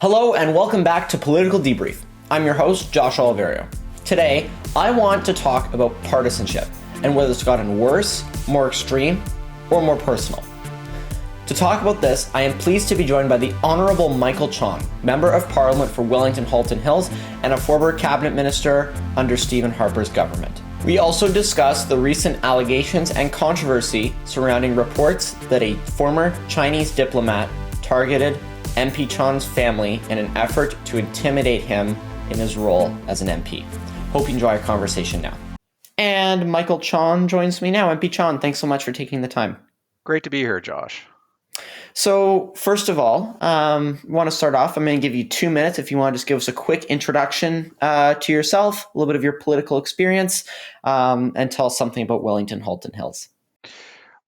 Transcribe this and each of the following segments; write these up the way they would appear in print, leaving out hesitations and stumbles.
Hello and welcome back to Political Debrief. I'm your host, Josh Oliverio. Today, I want to talk about partisanship and whether it's gotten worse, more extreme, or more personal. To talk about this, I am pleased to be joined by the Honourable Michael Chong, Member of Parliament for Wellington-Halton-Hills and a former cabinet minister under Stephen Harper's government. We also discuss the recent allegations and controversy surrounding reports that a former Chinese diplomat targeted MP Chong's family in an effort to intimidate him in his role as an MP. Hope you enjoy our conversation now. And Michael Chong joins me now. MP Chong, thanks so much for taking the time. Great to be here, Josh. So first of all, I want to start off. I'm going to give you 2 minutes if you want to just give us a quick introduction to yourself, a little bit of your political experience, and tell us something about Wellington-Halton-Hills.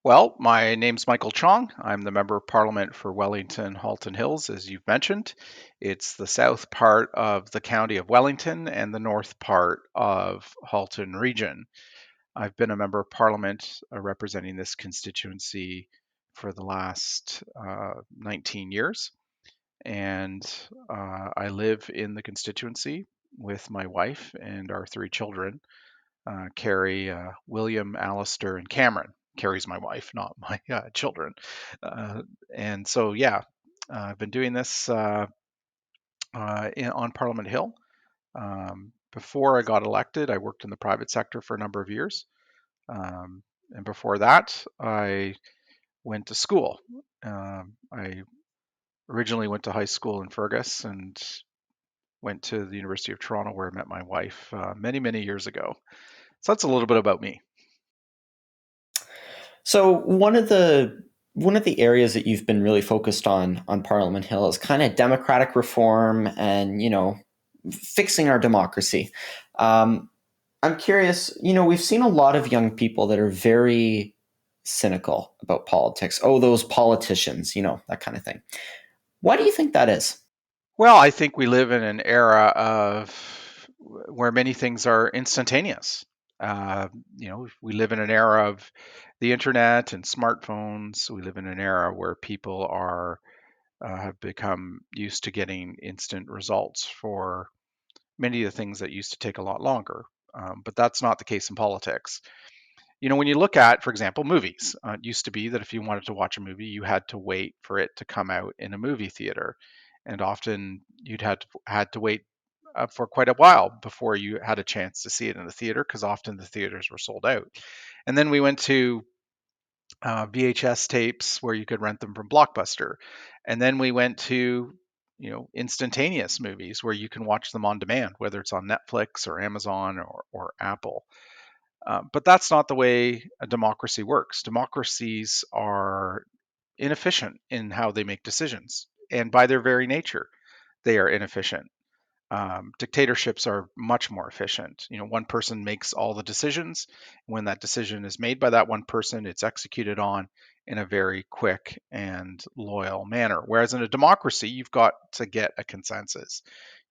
Well, my name's Michael Chong. I'm the Member of Parliament for Wellington-Halton-Hills, as you've mentioned. It's the south part of the county of Wellington and the north part of Halton region. I've been a Member of Parliament representing this constituency for the last 19 years. And I live in the constituency with my wife and our 3 children, Carrie, William, Alistair, and Cameron. Carrie's my wife, not my children. And so, I've been doing this on Parliament Hill. Before I got elected, I worked in the private sector for a number of years. And before that, I went to school. I originally went to high school in Fergus and went to the University of Toronto, where I met my wife many, many years ago. So that's a little bit about me. So one of the areas that you've been really focused on Parliament Hill is kind of democratic reform and, fixing our democracy. I'm curious, we've seen a lot of young people that are very cynical about politics. Oh, those politicians, that kind of thing. Why do you think that is? Well, I think we live in an era where many things are instantaneous. We live in an era of the internet and smartphones. We live in an era where people have become used to getting instant results for many of the things that used to take a lot longer. But that's not the case in politics. When you look at, for example, movies, it used to be that if you wanted to watch a movie, you had to wait for it to come out in a movie theater, and often you'd had to wait for quite a while before you had a chance to see it in the theater, because often the theaters were sold out. And then we went to VHS tapes where you could rent them from Blockbuster, and then we went to instantaneous movies where you can watch them on demand, whether it's on Netflix or Amazon or Apple. But that's not the way a democracy works. Democracies are inefficient in how they make decisions, and by their very nature, they are inefficient. Dictatorships are much more efficient. One person makes all the decisions. When that decision is made by that one person, it's executed on in a very quick and loyal manner. Whereas in a democracy, you've got to get a consensus.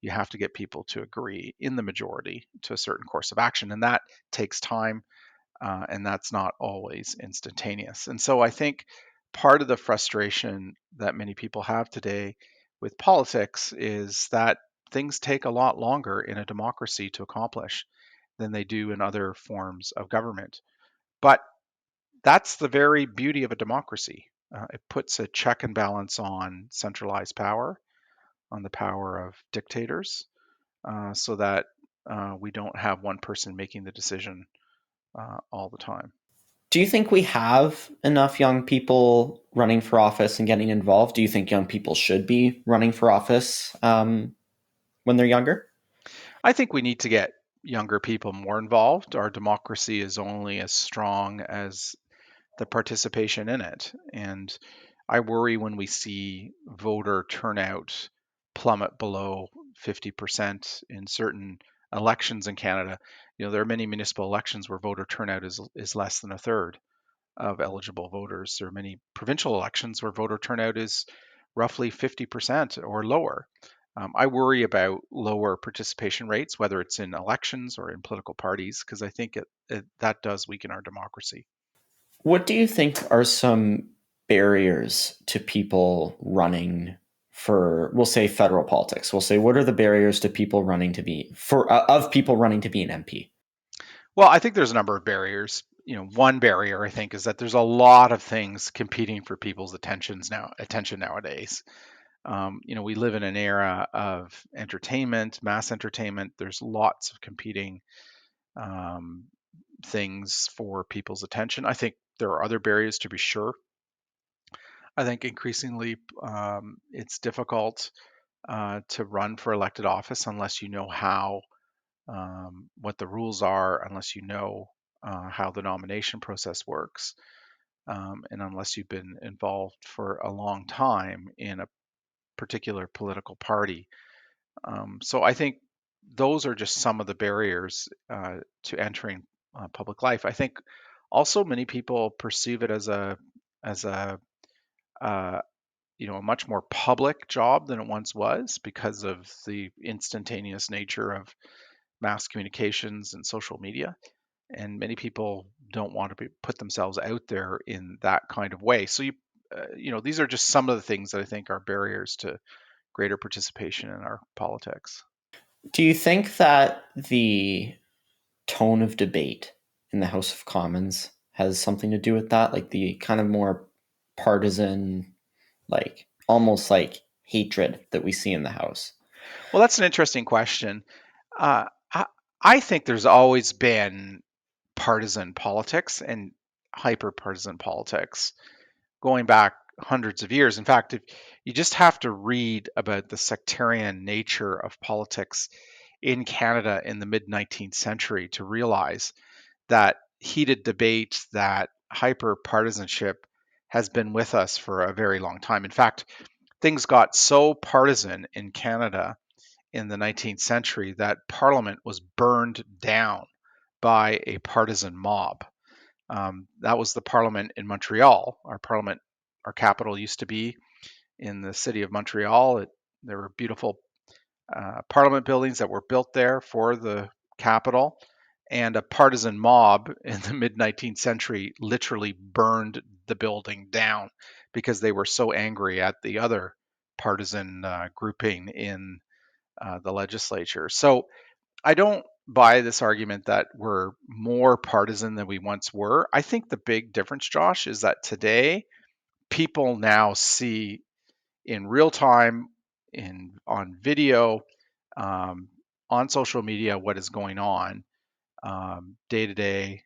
You have to get people to agree in the majority to a certain course of action, and that takes time, and that's not always instantaneous. And so I think part of the frustration that many people have today with politics is that things take a lot longer in a democracy to accomplish than they do in other forms of government. But that's the very beauty of a democracy. It puts a check and balance on centralized power, on the power of dictators, so that we don't have one person making the decision all the time. Do you think we have enough young people running for office and getting involved? Do you think young people should be running for office when they're younger? I think we need to get younger people more involved. Our democracy is only as strong as the participation in it. And I worry when we see voter turnout plummet below 50% in certain elections in Canada. There are many municipal elections where voter turnout is less than a third of eligible voters. There are many provincial elections where voter turnout is roughly 50% or lower. I worry about lower participation rates, whether it's in elections or in political parties, because I think that does weaken our democracy. What do you think are some barriers to people running for, we'll say, federal politics? We'll say, what are the barriers to people running to be of people running to be an MP? Well, I think there's a number of barriers. One barrier I think is that there's a lot of things competing for people's attention nowadays. We live in an era of entertainment, mass entertainment. There's lots of competing um, things for people's attention. I think there are other barriers to be sure. I think increasingly it's difficult to run for elected office unless you know what the rules are, unless you know how the nomination process works, and unless you've been involved for a long time in a particular political party. So I think those are just some of the barriers to entering public life. I think also many people perceive it as a uh, a much more public job than it once was because of the instantaneous nature of mass communications and social media. And many people don't want to put themselves out there in that kind of way. So these are just some of the things that I think are barriers to greater participation in our politics. Do you think that the tone of debate in the House of Commons has something to do with that? Like the kind of more partisan, like almost like hatred that we see in the House? Well, that's an interesting question. Uh, I, I think there's always been partisan politics and hyper partisan politics going back hundreds of years. In fact, if you just have to read about the sectarian nature of politics in Canada in the mid 19th century to realize that heated debate, that hyper partisanship has been with us for a very long time. In fact, things got so partisan in Canada in the 19th century that Parliament was burned down by a partisan mob. That was the Parliament in Montreal. Our capital used to be in the city of Montreal. There were beautiful Parliament buildings that were built there for the capital. And a partisan mob in the mid 19th century literally burned the building down because they were so angry at the other partisan grouping in the legislature. So I don't buy this argument that we're more partisan than we once were. I think the big difference, Josh, is that today people now see in real time, in on video, um, on social media, what is going on day to day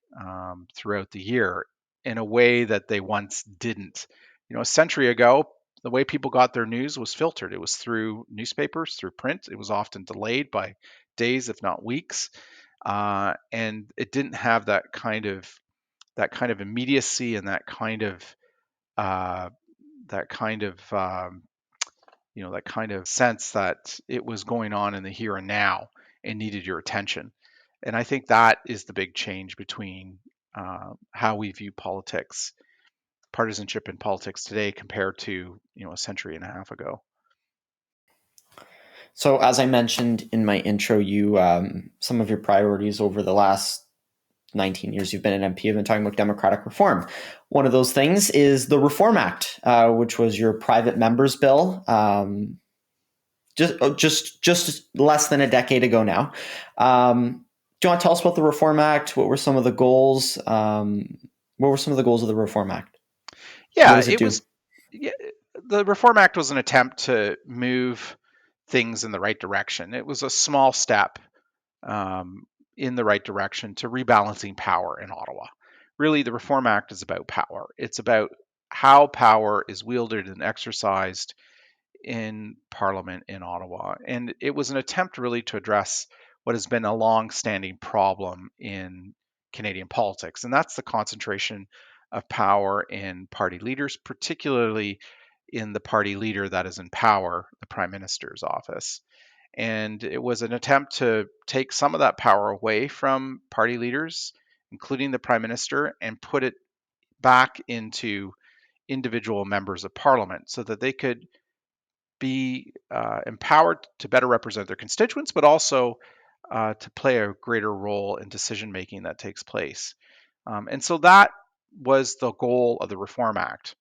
throughout the year in a way that they once didn't. A century ago, the way people got their news was filtered. It was through newspapers, through print. It was often delayed by days, if not weeks, and it didn't have that kind of immediacy and uh, that kind of that kind of sense that it was going on in the here and now and needed your attention. And I think that is the big change between how we view politics, partisanship in politics today compared to a century and a half ago. So, as I mentioned in my intro, you some of your priorities over the last 19 years you've been an MP have been talking about democratic reform. One of those things is the Reform Act, which was your private member's bill, just less than a decade ago now. Do you want to tell us about the Reform Act? What were some of the goals? What were some of the goals of the Reform Act? What Yeah, does it do? yeah, the Reform Act was an attempt to move things in the right direction. It was a small step um, in the right direction to rebalancing power in Ottawa. Really, the Reform Act is about power. It's about how power is wielded and exercised in Parliament in Ottawa. And it was an attempt really to address what has been a long-standing problem in Canadian politics, and that's the concentration of power in party leaders, particularly in the party leader that is in power, the Prime Minister's office. And it was an attempt to take some of that power away from party leaders, including the Prime Minister, and put it back into individual members of Parliament so that they could be empowered to better represent their constituents, but also to play a greater role in decision making that takes place. And so that was the goal of the Reform Act.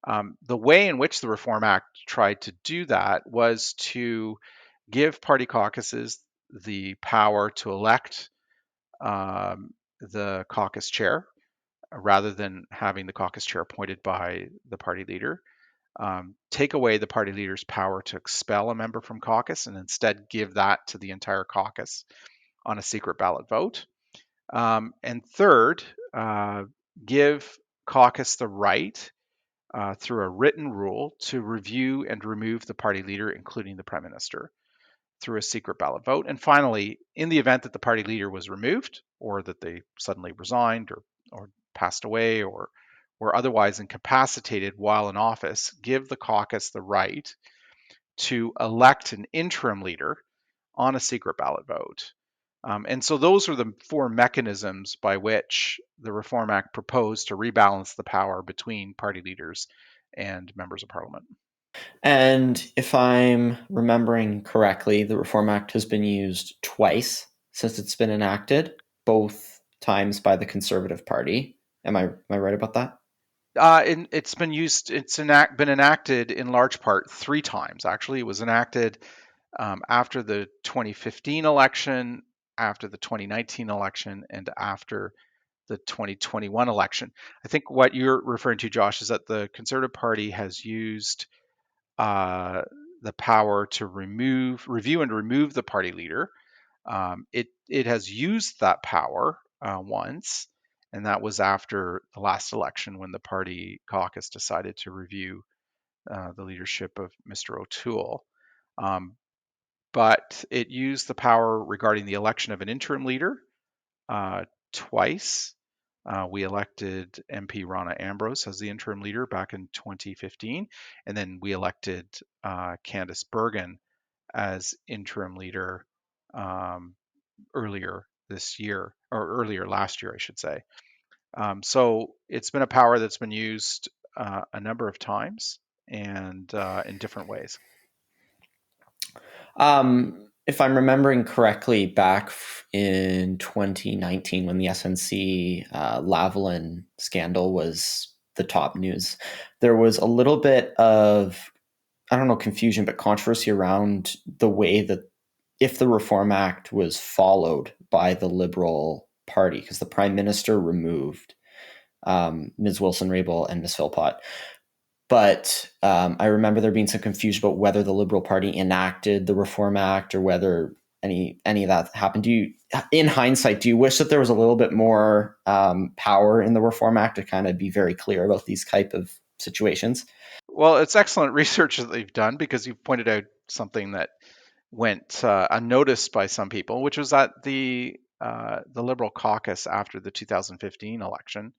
The way in which the Reform Act tried to do that was to give party caucuses the power to elect the caucus chair rather than having the caucus chair appointed by the party leader. Take away the party leader's power to expel a member from caucus and instead give that to the entire caucus on a secret ballot vote. And third, give caucus the right through a written rule to review and remove the party leader, including the prime minister, through a secret ballot vote. And finally, in the event that the party leader was removed or that they suddenly resigned or passed away or were otherwise incapacitated while in office, give the caucus the right to elect an interim leader on a secret ballot vote. And so those are the four mechanisms by which the Reform Act proposed to rebalance the power between party leaders and members of parliament. And if I'm remembering correctly, the Reform Act has been used twice since it's been enacted, both times by the Conservative Party. Am I right about that? It's been used. Been enacted in large part three times. Actually, it was enacted after the 2015 election, after the 2019 election, and after the 2021 election. I think what you're referring to, Josh, is that the Conservative Party has used the power to review and remove the party leader. It has used that power once, and that was after the last election when the party caucus decided to review the leadership of Mr. O'Toole. But it used the power regarding the election of an interim leader twice. We elected MP Rana Ambrose as the interim leader back in 2015, and then we elected Candice Bergen as interim leader earlier this year, or earlier last year, I should say. So it's been a power that's been used a number of times and in different ways. If I'm remembering correctly, back in 2019, when the SNC Lavalin scandal was the top news, there was a little bit of, I don't know, confusion, but controversy around the way that if the Reform Act was followed by the Liberal Party, because the Prime Minister removed Ms. Wilson-Raybould and Ms. Philpott. But I remember there being some confusion about whether the Liberal Party enacted the Reform Act or whether any of that happened. Do you, in hindsight, do you wish that there was a little bit more power in the Reform Act to kind of be very clear about these type of situations? Well, it's excellent research that they've done because you've pointed out something that went unnoticed by some people, which was that the Liberal caucus after the 2015 election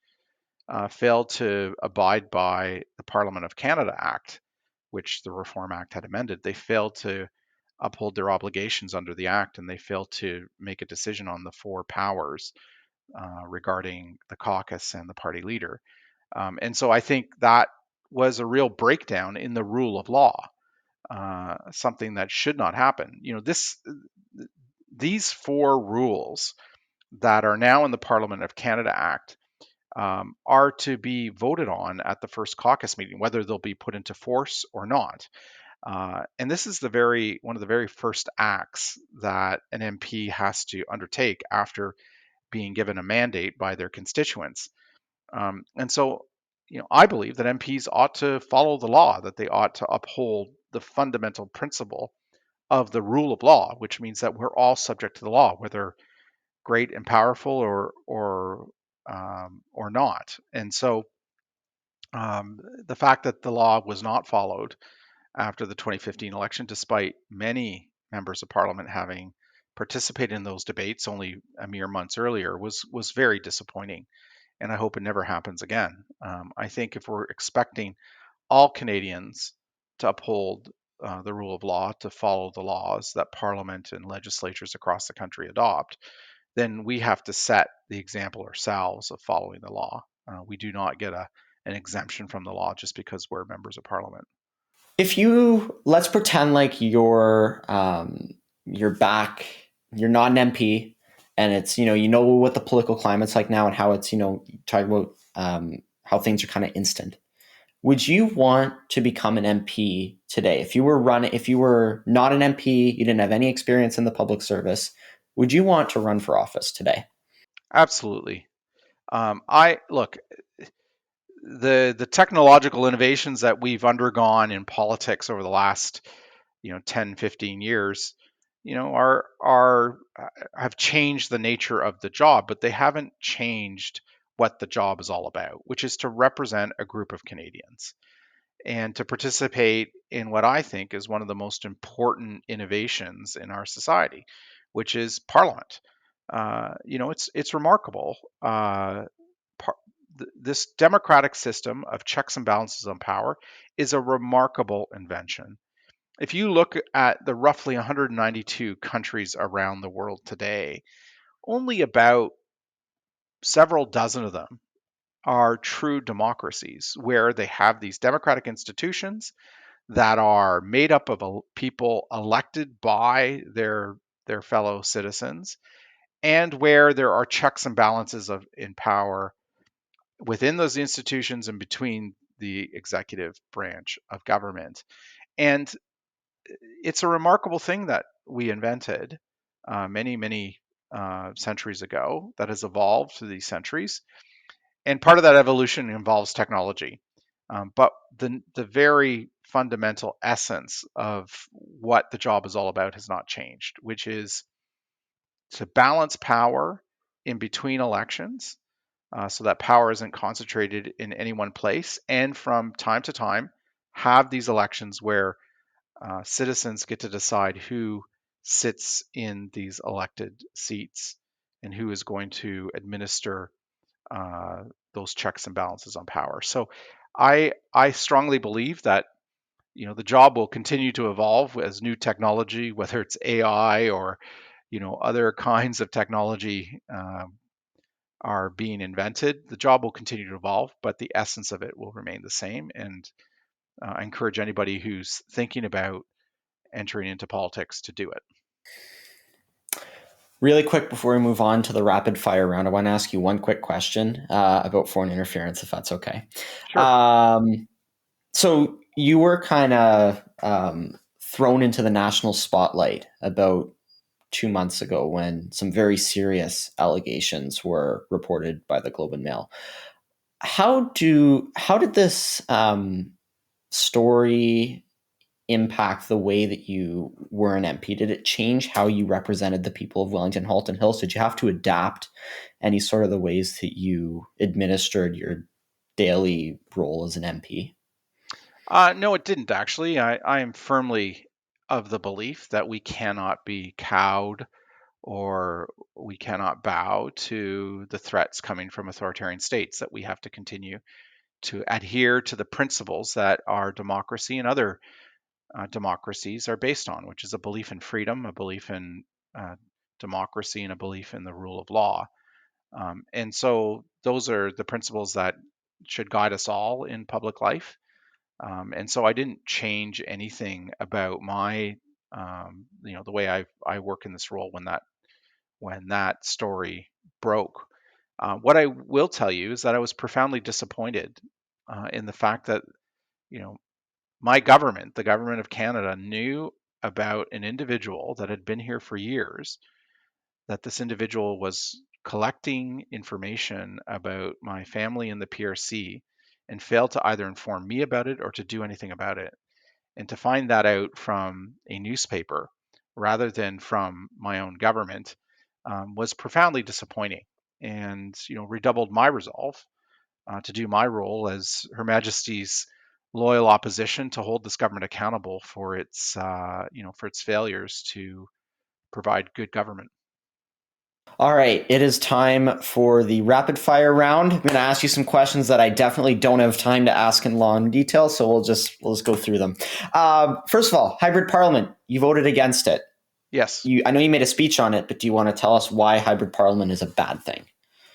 failed to abide by the Parliament of Canada Act, which the Reform Act had amended. They failed to uphold their obligations under the Act, and they failed to make a decision on the four powers regarding the caucus and the party leader. And so I think that was a real breakdown in the rule of law, something that should not happen. You know, these four rules that are now in the Parliament of Canada Act are to be voted on at the first caucus meeting, whether they'll be put into force or not. And this is one of the very first acts that an MP has to undertake after being given a mandate by their constituents. And so, you know, I believe that MPs ought to follow the law, that they ought to uphold the fundamental principle of the rule of law, which means that we're all subject to the law, whether great and powerful or not. And so, the fact that the law was not followed after the 2015 election, despite many members of parliament having participated in those debates only a mere months earlier, was very disappointing. And I hope it never happens again. I think if we're expecting all Canadians to uphold the rule of law, to follow the laws that Parliament and legislatures across the country adopt, then we have to set the example ourselves of following the law. We do not get an exemption from the law just because we're members of Parliament. If you, let's pretend like you're back, you're not an MP, and it's, you know what the political climate's like now and how it's, talking about how things are kind of instant. Would you want to become an MP today? If you were not an MP, you didn't have any experience in the public service, would you want to run for office today? Absolutely. I look, the technological innovations that we've undergone in politics over the last 10, 15 years, are have changed the nature of the job, but they haven't changed what the job is all about, which is to represent a group of Canadians and to participate in what I think is one of the most important innovations in our society, which is Parliament. It's remarkable. Par- this democratic system of checks and balances on power is a remarkable invention. If you look at the roughly 192 countries around the world today, only about several dozen of them are true democracies where they have these democratic institutions that are made up of people elected by their fellow citizens, and where there are checks and balances in power within those institutions and between the executive branch of government. And it's a remarkable thing that we invented many centuries ago that has evolved through these centuries. And part of that evolution involves technology. But the very fundamental essence of what the job is all about has not changed, which is to balance power in between elections, so that power isn't concentrated in any one place, and from time to time have these elections where citizens get to decide who sits in these elected seats and who is going to administer uh, those checks and balances on power. So I strongly believe that the job will continue to evolve as new technology, whether it's AI or other kinds of technology are being invented. The job will continue to evolve, but the essence of it will remain the same. And I encourage anybody who's thinking about entering into politics to do it. Really quick before we move on to the rapid fire round, I want to ask you one quick question about foreign interference, if that's okay. Sure. So you were kind of thrown into the national spotlight about 2 months ago when some very serious allegations were reported by the Globe and Mail. How did this story impact the way that you were an MP? Did it change how you represented the people of Wellington-Halton-Hills? Did you have to adapt any sort of the ways that you administered your daily role as an MP? No, it didn't actually. I am firmly of the belief that we cannot be cowed or we cannot bow to the threats coming from authoritarian states, that we have to continue to adhere to the principles that our democracy and other democracies are based on, which is a belief in freedom, a belief in uh, democracy, and a belief in the rule of law. And so those are the principles that should guide us all in public life. And so I didn't change anything about the way I work in this role when that story broke. What I will tell you is that I was profoundly disappointed in the fact that you know my government, the government of Canada, knew about an individual that had been here for years, that this individual was collecting information about my family in the PRC and failed to either inform me about it or to do anything about it. And to find that out from a newspaper rather than from my own government was profoundly disappointing, and redoubled my resolve to do my role as Her Majesty's loyal opposition to hold this government accountable for its failures to provide good government. All right, it is time for the rapid fire round. I'm going to ask you some questions that I definitely don't have time to ask in long detail, so we'll just go through them. First of all, hybrid parliament. You voted against it. Yes, I know you made a speech on it, but do you want to tell us why hybrid parliament is a bad thing?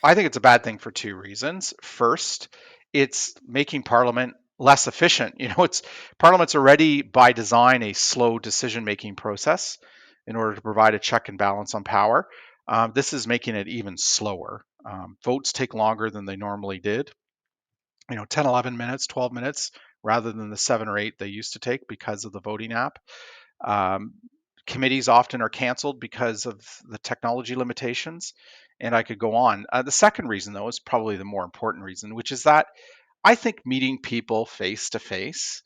I think it's a bad thing for two reasons. First, it's making Parliament less efficient. It's Parliament's already by design a slow decision-making process in order to provide a check and balance on power. This is making it even slower. Votes take longer than they normally did. 10, 11 minutes, 12 minutes, rather than the 7 or 8 they used to take because of the voting app. Um, Committees often are canceled because of the technology limitations, and I could go on. The second reason, though, is probably the more important reason, which is that I think meeting people face to face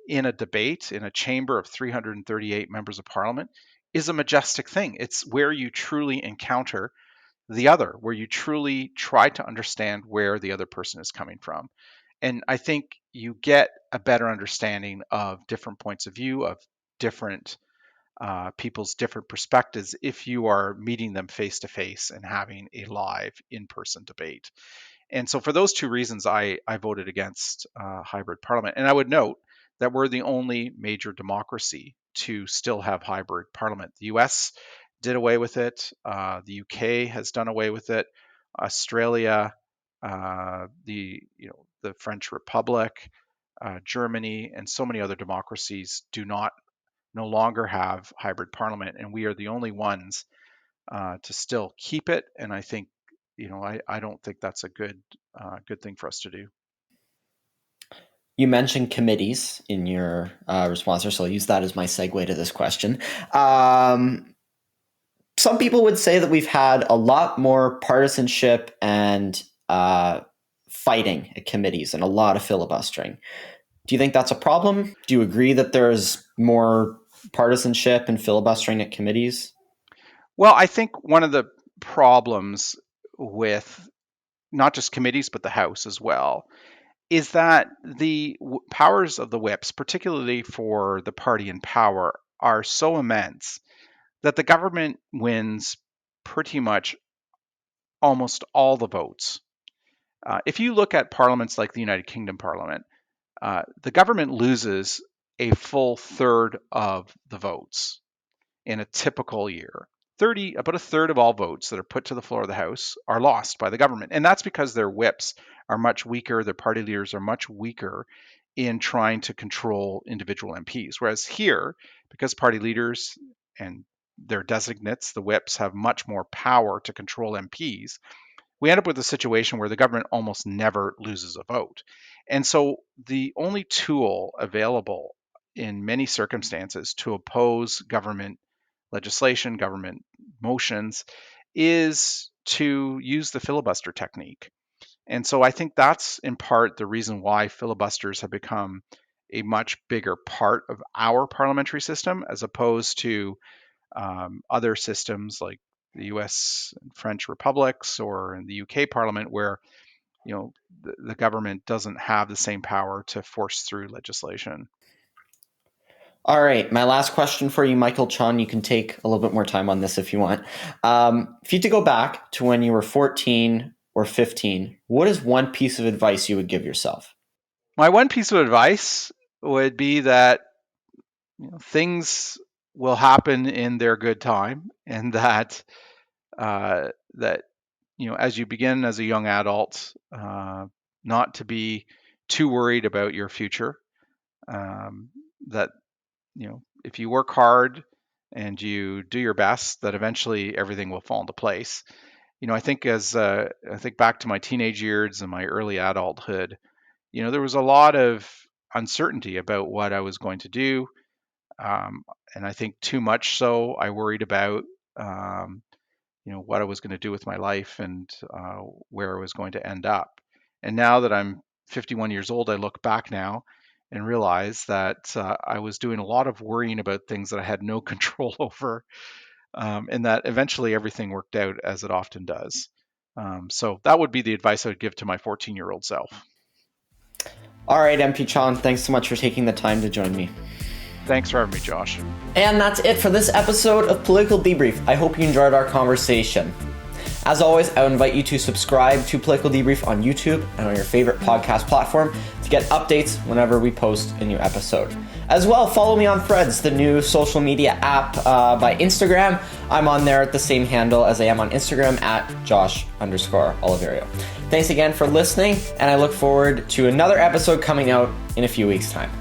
in a debate in a chamber of 338 members of parliament is a majestic thing. It's where you truly encounter the other, where you truly try to understand where the other person is coming from. And I think you get a better understanding of different points of view, of different people's different perspectives if you are meeting them face to face and having a live in-person debate. And so for those two reasons, I voted against hybrid parliament. And I would note that we're the only major democracy to still have hybrid parliament. The US did away with it. The UK has done away with it. Australia, the French Republic, Germany, and so many other democracies no longer have hybrid parliament, and we are the only ones to still keep it. And I think, I don't think that's a good thing for us to do. You mentioned committees in your response, so I'll use that as my segue to this question. Some people would say that we've had a lot more partisanship and fighting at committees and a lot of filibustering. Do you think that's a problem? Do you agree that there's more partisanship and filibustering at committees? Well, I think one of the problems with not just committees, but the House as well, is that the powers of the whips, particularly for the party in power, are so immense that the government wins pretty much almost all the votes. If you look at parliaments like the United Kingdom Parliament, the government loses a full third of the votes in a typical year. About a third of all votes that are put to the floor of the House are lost by the government. And that's because their whips are much weaker, their party leaders are much weaker in trying to control individual MPs. Whereas here, because party leaders and their designates, the whips, have much more power to control MPs, we end up with a situation where the government almost never loses a vote. And so the only tool available in many circumstances to oppose government legislation, government motions, is to use the filibuster technique. And so I think that's in part the reason why filibusters have become a much bigger part of our parliamentary system as opposed to other systems like the US and French republics or in the UK Parliament, where the government doesn't have the same power to force through legislation. All right, my last question for you, Michael Chong. You can take a little bit more time on this if you want. If you had to go back to when you were 14 or 15, what is one piece of advice you would give yourself? My one piece of advice would be that things will happen in their good time, and that as you begin as a young adult, not to be too worried about your future. That if you work hard and you do your best, that eventually everything will fall into place. I think I think back to my teenage years and my early adulthood, there was a lot of uncertainty about what I was going to do. And I think too much so, I worried about, what I was going to do with my life and where I was going to end up. And now that I'm 51 years old, I look back now and realize that I was doing a lot of worrying about things that I had no control over, and that eventually everything worked out as it often does. So that would be the advice I would give to my 14-year-old self. All right, MP Chong, thanks so much for taking the time to join me. Thanks for having me, Josh. And that's it for this episode of Political Debrief. I hope you enjoyed our conversation. As always, I would invite you to subscribe to Political Debrief on YouTube and on your favorite podcast platform to get updates whenever we post a new episode. As well, follow me on Threads, the new social media app by Instagram. I'm on there at the same handle as I am on Instagram at Josh_Oliverio. Thanks again for listening, and I look forward to another episode coming out in a few weeks' time.